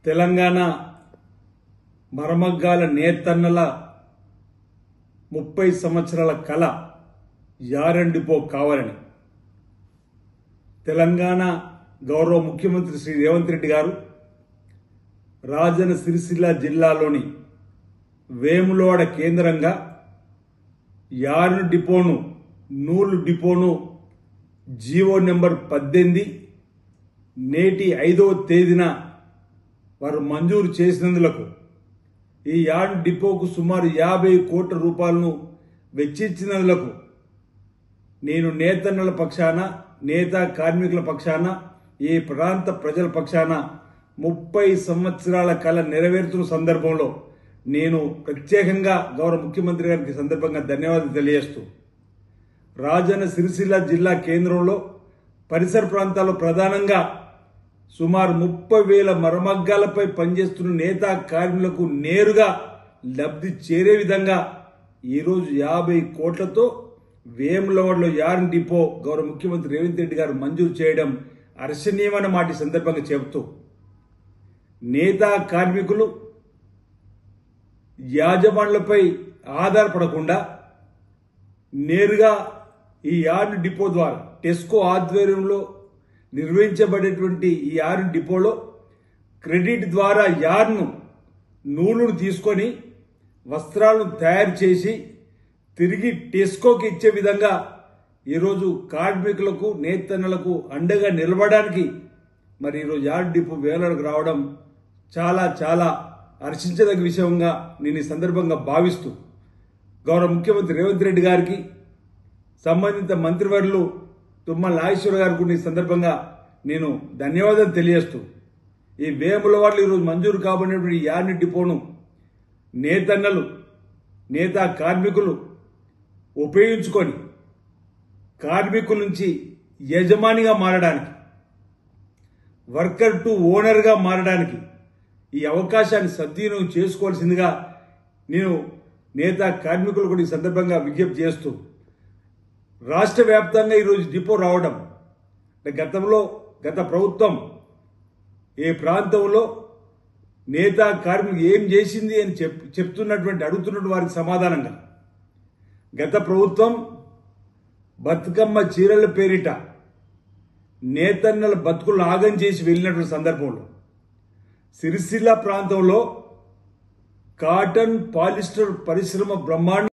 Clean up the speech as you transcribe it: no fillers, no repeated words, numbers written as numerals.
తెలంగాణ మరమగ్గాల నేతన్నల 30 సంవత్సరాల కళ yarn depot కావాలని తెలంగాణ గౌరవ ముఖ్యమంత్రి శ్రీ రేవంత్ రెడ్డి గారు రాజన్న సిరిసిల్ల జిల్లాలోని వేములవాడ కేంద్రంగా యారన్ డిపోను నూలు డిపోను జీవో నెంబర్ 18 నేటి 5వ తేదీన వారు మంజూరు చేసినందులకు ఈ యార్డ్ డిపోకు సుమారు 50 కోట్ల రూపాయలను వెచ్చించినందులకు నేను నేతన్నల పక్షాన నేత కార్మికుల పక్షాన ఈ ప్రాంత ప్రజల పక్షాన 30 సంవత్సరాల కళ నెరవేరుతున్న సందర్భంలో నేను ప్రత్యేకంగా గౌరవ ముఖ్యమంత్రి గారికి సందర్భంగా ధన్యవాదాలు తెలియజేస్తూ రాజన్న సిరిసిల్ల జిల్లా కేంద్రంలో పరిసర ప్రాంతాల్లో ప్రధానంగా సుమారు 30,000 మరమగ్గాలపై పనిచేస్తున్న నేత కార్మికులకు నేరుగా లబ్ధి చేరే విధంగా ఈరోజు 50 కోట్లతో వేములవాడలో యారన్ డిపో గౌరవ ముఖ్యమంత్రి రేవంత్ రెడ్డి గారు మంజూరు చేయడం హర్షణీయమైన మాట సందర్భంగా చెబుతూ నేత కార్మికులు యాజమాన్లపై ఆధారపడకుండా నేరుగా ఈ యార్డ్ డిపో ద్వారా టెస్కో ఆధ్వర్యంలో నిర్వహించబడేటువంటి ఈ యార్డ్ డిపోలో క్రెడిట్ ద్వారా యార్డ్ను నూలును తీసుకొని వస్త్రాలను తయారు చేసి తిరిగి టెస్కోకి ఇచ్చే విధంగా ఈరోజు కార్మికులకు నేతన్నలకు అండగా నిలబడడానికి మరి ఈరోజు యార్డ్ డిపో వేలకు రావడం చాలా చాలా హర్షించదగ్గ విషయంగా నేను ఈ సందర్భంగా భావిస్తూ గౌరవ ముఖ్యమంత్రి రేవంత్ రెడ్డి గారికి సంబంధిత మంత్రివర్యులు తుమ్మల నాగేశ్వర గారికి ఈ సందర్భంగా నేను ధన్యవాదాలు తెలియజేస్తూ ఈ వేములవాడలో ఈరోజు మంజూరు కాబడినటువంటి యార్డ్ డిపోను నేతన్నలు నేత కార్మికులు ఉపయోగించుకొని కార్మికుల నుంచి యజమానిగా మారడానికి వర్కర్ టు ఓనర్గా మారడానికి ఈ అవకాశాన్ని సద్వినియోగం చేసుకోవాల్సిందిగా నేను నేత కార్మికులు కూడా ఈ సందర్భంగా విజ్ఞప్తి చేస్తూ రాష్ట్ర వ్యాప్తంగా ఈరోజు డిపో రావడం గత ప్రభుత్వం ఏ ప్రాంతంలో నేత కార్మికులు ఏం చేసింది అని అడుగుతున్నటువంటి వారికి సమాధానంగా గత ప్రభుత్వం బతుకమ్మ చీరల పేరిట నేతన్నల బతుకులను ఆగం చేసి వెళ్ళినటువంటి సందర్భంలో సిరిసిల్ల ప్రాంతంలో కాటన్ పాలిస్టర్ పరిశ్రమ బ్రహ్మాండ